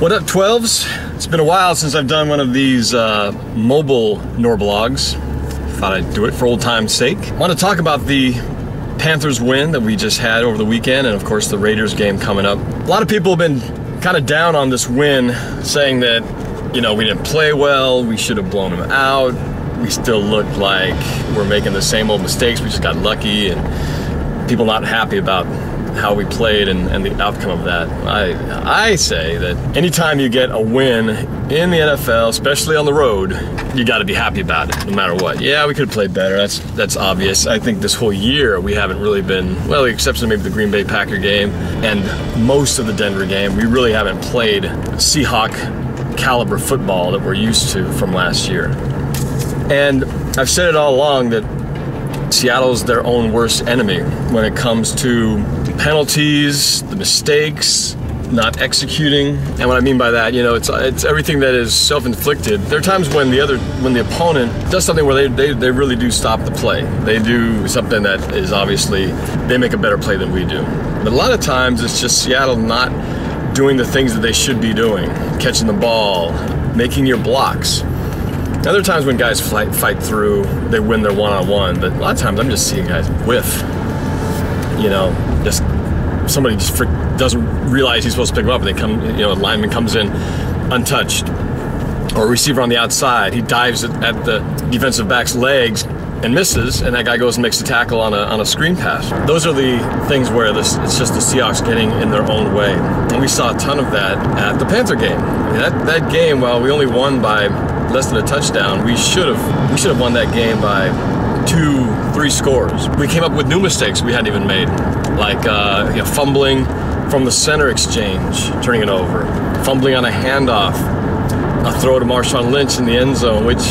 What up, 12s? It's been a while since I've done one of these mobile Norblogs. Thought I'd do it for old time's sake. I want to talk about the Panthers win that we just had over the weekend, and of course the Raiders game coming up. A lot of people have been kind of down on this win, saying that, you know, we didn't play well, we should have blown them out, we still look like we're making the same old mistakes, we just got lucky, and people not happy about how we played and the outcome of that. I say that anytime you get a win in the NFL, especially on the road, you got to be happy about it, no matter what. Yeah, we could have played better. That's obvious. I think this whole year we haven't really been, well, with the exception of maybe the Green Bay Packer game and most of the Denver game, we really haven't played Seahawk caliber football that we're used to from last year. And I've said it all along that Seattle's their own worst enemy when it comes to penalties, the mistakes, not executing. And what I mean by that, you know, it's everything that is self-inflicted. There are times when the opponent does something where they really do stop the play. They do something that is obviously, they make a better play than we do. But a lot of times it's just Seattle not doing the things that they should be doing, catching the ball, making your blocks. Other times when guys fight through, they win their one-on-one, but a lot of times I'm just seeing guys whiff. You know, just somebody just doesn't realize he's supposed to pick them up, and they come, you know, a lineman comes in untouched, or a receiver on the outside, he dives at the defensive back's legs and misses, and that guy goes and makes a tackle on a screen pass. Those are the things where it's just the Seahawks getting in their own way. And we saw a ton of that at the Panther game. I mean, that game, while we only won by less than a touchdown, we should have won that game by 2-3 scores. We came up with new mistakes we hadn't even made, like you know, fumbling from the center exchange, turning it over, fumbling on a handoff, a throw to Marshawn Lynch in the end zone, which,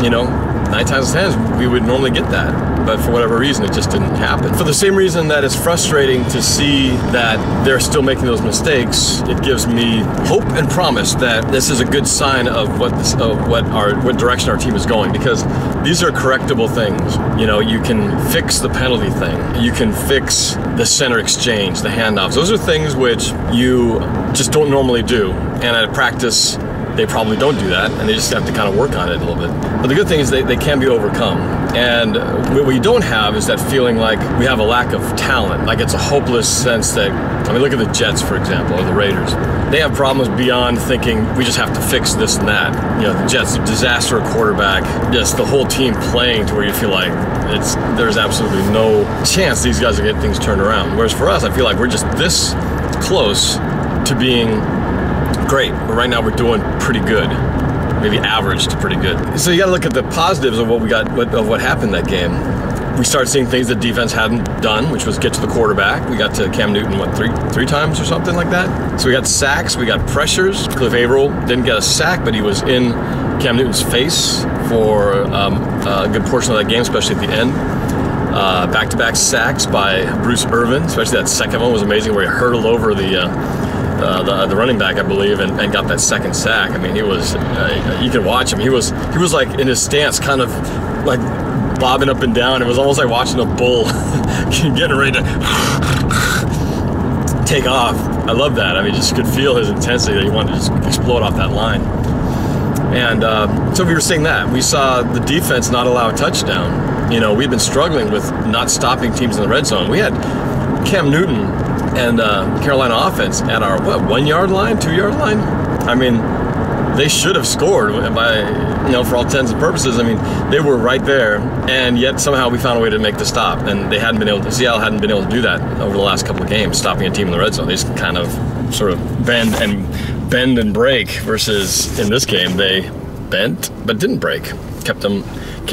you know, 9 times out of 10 we would normally get that, but for whatever reason it just didn't happen. For the same reason that it's frustrating to see that they're still making those mistakes, it gives me hope and promise that this is a good sign of what direction our team is going, because these are correctable things. You know, you can fix the penalty thing, you can fix the center exchange, the handoffs. Those are things which you just don't normally do, and at practice they probably don't do that, and they just have to kind of work on it a little bit. But the good thing is they can be overcome. And what we don't have is that feeling like we have a lack of talent, like it's a hopeless sense that, I mean, look at the Jets, for example, or the Raiders. They have problems beyond thinking we just have to fix this and that. You know, the Jets, disaster at quarterback, just the whole team playing to where you feel like there's absolutely no chance these guys will get things turned around. Whereas for us, I feel like we're just this close to being great, but right now we're doing pretty good, maybe average to pretty good. So you got to look at the positives of what we got, of what happened that game. We started seeing things that defense hadn't done, which was get to the quarterback. We got to Cam Newton, what, three times or something like that? So we got sacks, we got pressures. Cliff Averill didn't get a sack, but he was in Cam Newton's face for a good portion of that game, especially at the end. Back-to-back sacks by Bruce Irvin, especially that second one was amazing, where he hurtled over the running back, I believe, and got that second sack. I mean, he was, you could watch him. He was like in his stance, kind of like bobbing up and down. It was almost like watching a bull getting ready to take off. I love that. I mean, just could feel his intensity that he wanted to just explode off that line. And so we were seeing that. We saw the defense not allow a touchdown. You know, we've been struggling with not stopping teams in the red zone. We had Cam Newton and Carolina offense at our, what, 1 yard line, 2 yard line? I mean, they should have scored by, you know, for all intents and purposes. I mean, they were right there, and yet somehow we found a way to make the stop, and they hadn't been able to, Seattle hadn't been able to do that over the last couple of games, stopping a team in the red zone. They just kind of sort of bend and break, versus in this game, they bent but didn't break. Kept them,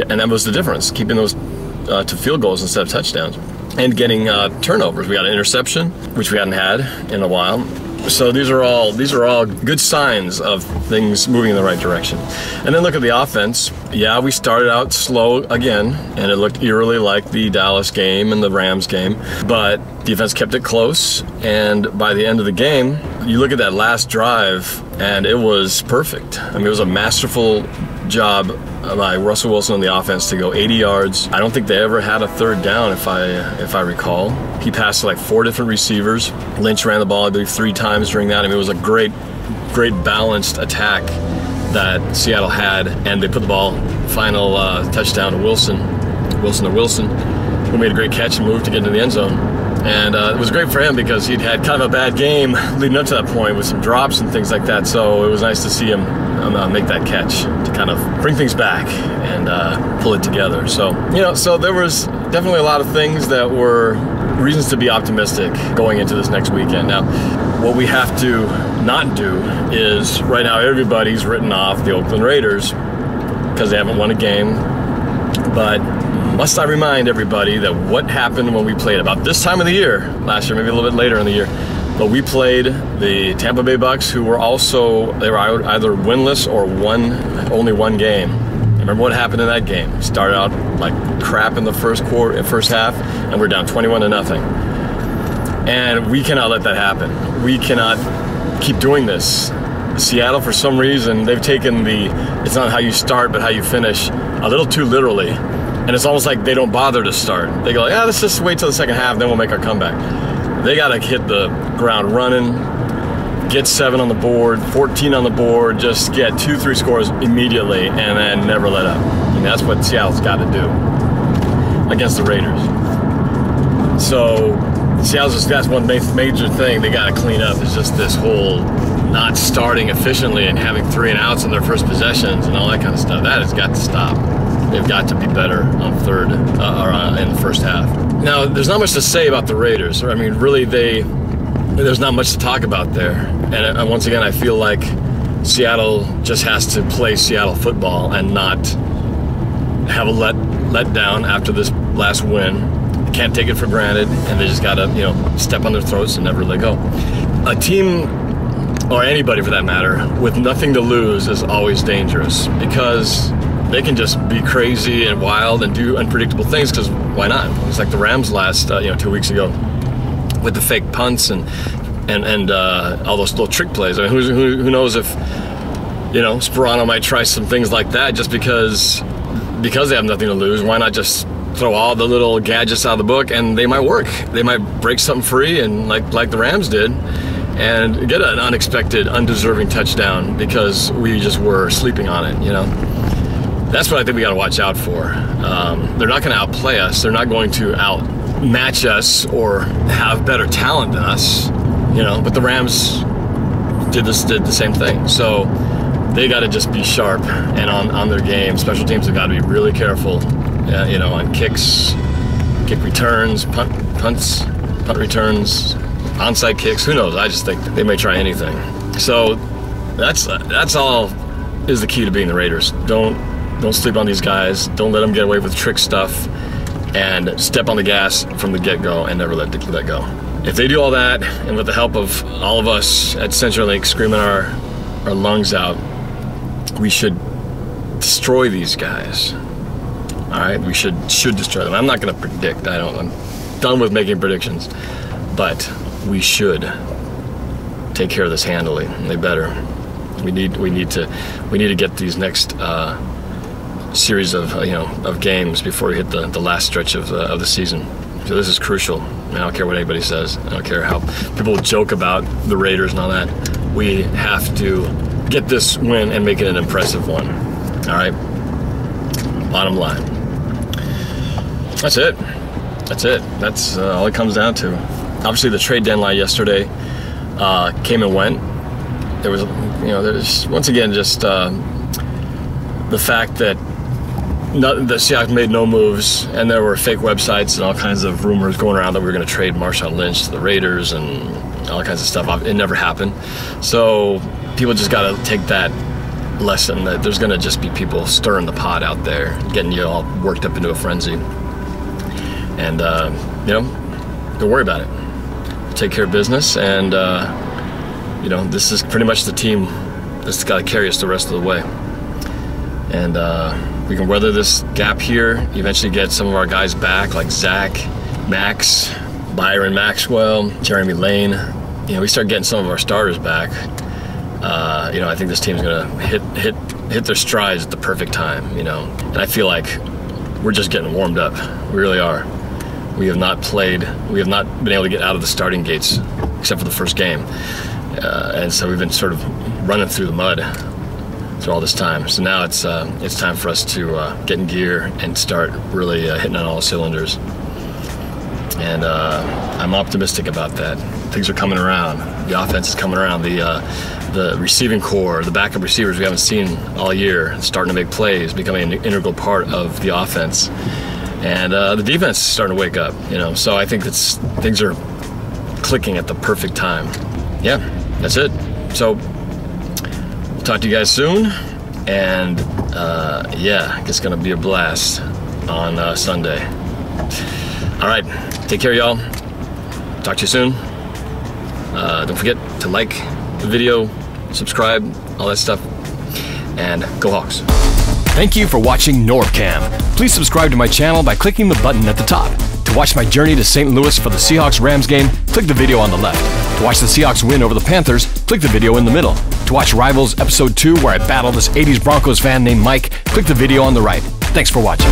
and that was the difference, keeping those to field goals instead of touchdowns. And getting turnovers. We got an interception, which we hadn't had in a while. So these are all good signs of things moving in the right direction. And then look at the offense. Yeah, we started out slow again, and it looked eerily like the Dallas game and the Rams game, but defense kept it close, and by the end of the game, you look at that last drive, and it was perfect. I mean, it was a masterful job by Russell Wilson on the offense to go 80 yards. I don't think they ever had a third down, if I recall. He passed to like 4 different receivers. Lynch ran the ball, I believe, 3 times during that. I mean, it was a great great balanced attack that Seattle had, and they put the ball, final touchdown to Willson, who made a great catch and moved to get into the end zone. And it was great for him because he'd had kind of a bad game leading up to that point with some drops and things like that. So it was nice to see him make that catch to kind of bring things back and pull it together. So, so there was definitely a lot of things that were reasons to be optimistic going into this next weekend. Now, what we have to not do is, right now everybody's written off the Oakland Raiders because they haven't won a game. But must I remind everybody that what happened when we played about this time of the year, last year, maybe a little bit later in the year, but we played the Tampa Bay Bucks, who were they were either winless or only one game. Remember what happened in that game? We started out like crap in the first half, and we're down 21-0. And we cannot let that happen. We cannot keep doing this. Seattle, for some reason, they've taken it's not how you start, but how you finish a little too literally. And it's almost like they don't bother to start. They go, yeah, let's just wait till the second half, then we'll make our comeback. They got to hit the ground running, get 7 on the board, 14 on the board, just get 2-3 scores immediately, and then never let up. And that's what Seattle's got to do against the Raiders. So that's one major thing they got to clean up, is just this whole not starting efficiently and having 3 and outs in their first possessions and all that kind of stuff. That has got to stop. They've got to be better on in the first half. Now, there's not much to say about the Raiders. I mean, really, there's not much to talk about there. And once again, I feel like Seattle just has to play Seattle football and not have a let down after this last win. They can't take it for granted, and they just got to, step on their throats and never let go. A team, or anybody for that matter, with nothing to lose is always dangerous, because they can just be crazy and wild and do unpredictable things, because why not? It's like the Rams last 2 weeks ago with the fake punts and all those little trick plays. I mean, who knows if Sperano might try some things like that just because they have nothing to lose. Why not just throw all the little gadgets out of the book, and they might work. They might break something free, and like the Rams did, and get an unexpected, undeserving touchdown because we just were sleeping on it. That's what I think we got to watch out for. They're not going to outplay us. They're not going to outmatch us or have better talent than us, But the Rams did the same thing. So they got to just be sharp and on their game. Special teams have got to be really careful, on kicks, kick returns, punt returns, onside kicks. Who knows? I just think they may try anything. So that's all is the key to being the Raiders. Don't sleep on these guys. Don't let them get away with trick stuff, and step on the gas from the get-go and never let go. If they do all that, and with the help of all of us at CenturyLink screaming our lungs out, we should destroy these guys. All right, we should destroy them. I'm not going to predict. I'm done with making predictions, but we should take care of this handily. They better. We need to get these next series of games before we hit the last stretch of the season. So this is crucial. I don't care what anybody says. I don't care how people joke about the Raiders and all that. We have to get this win and make it an impressive one. All right. Bottom line. That's it. That's all it comes down to. Obviously, the trade deadline yesterday came and went. There was, there's once again just the fact that the Seahawks made no moves, and there were fake websites and all kinds of rumors going around that we were going to trade Marshawn Lynch to the Raiders and all kinds of stuff. It never happened. So people just got to take that lesson that there's going to just be people stirring the pot out there, getting you all worked up into a frenzy. And, don't worry about it. Take care of business, and, this is pretty much the team that's got to carry us the rest of the way. And we can weather this gap here, eventually get some of our guys back, like Zach, Max, Byron Maxwell, Jeremy Lane. We start getting some of our starters back. I think this team's going to hit their strides at the perfect time, And I feel like we're just getting warmed up. We really are. We have not been able to get out of the starting gates except for the first game. And so we've been sort of running through the mud through all this time. So now it's time for us to get in gear and start really hitting on all cylinders. And I'm optimistic about that. Things are coming around. The offense is coming around. The receiving core, the backup receivers we haven't seen all year, starting to make plays, becoming an integral part of the offense. And the defense is starting to wake up, you know. So I think things are clicking at the perfect time. Yeah, that's it. So we'll talk to you guys soon. And yeah, it's gonna be a blast on Sunday. All right, take care, y'all. Talk to you soon. Don't forget to like the video, subscribe, all that stuff, and go Hawks. Thank you for watching Norb-Cam. Please subscribe to my channel by clicking the button at the top. To watch my journey to St. Louis for the Seahawks-Rams game, click the video on the left. To watch the Seahawks win over the Panthers, click the video in the middle. To watch Rivals Episode 2, where I battle this 80s Broncos fan named Mike, click the video on the right. Thanks for watching.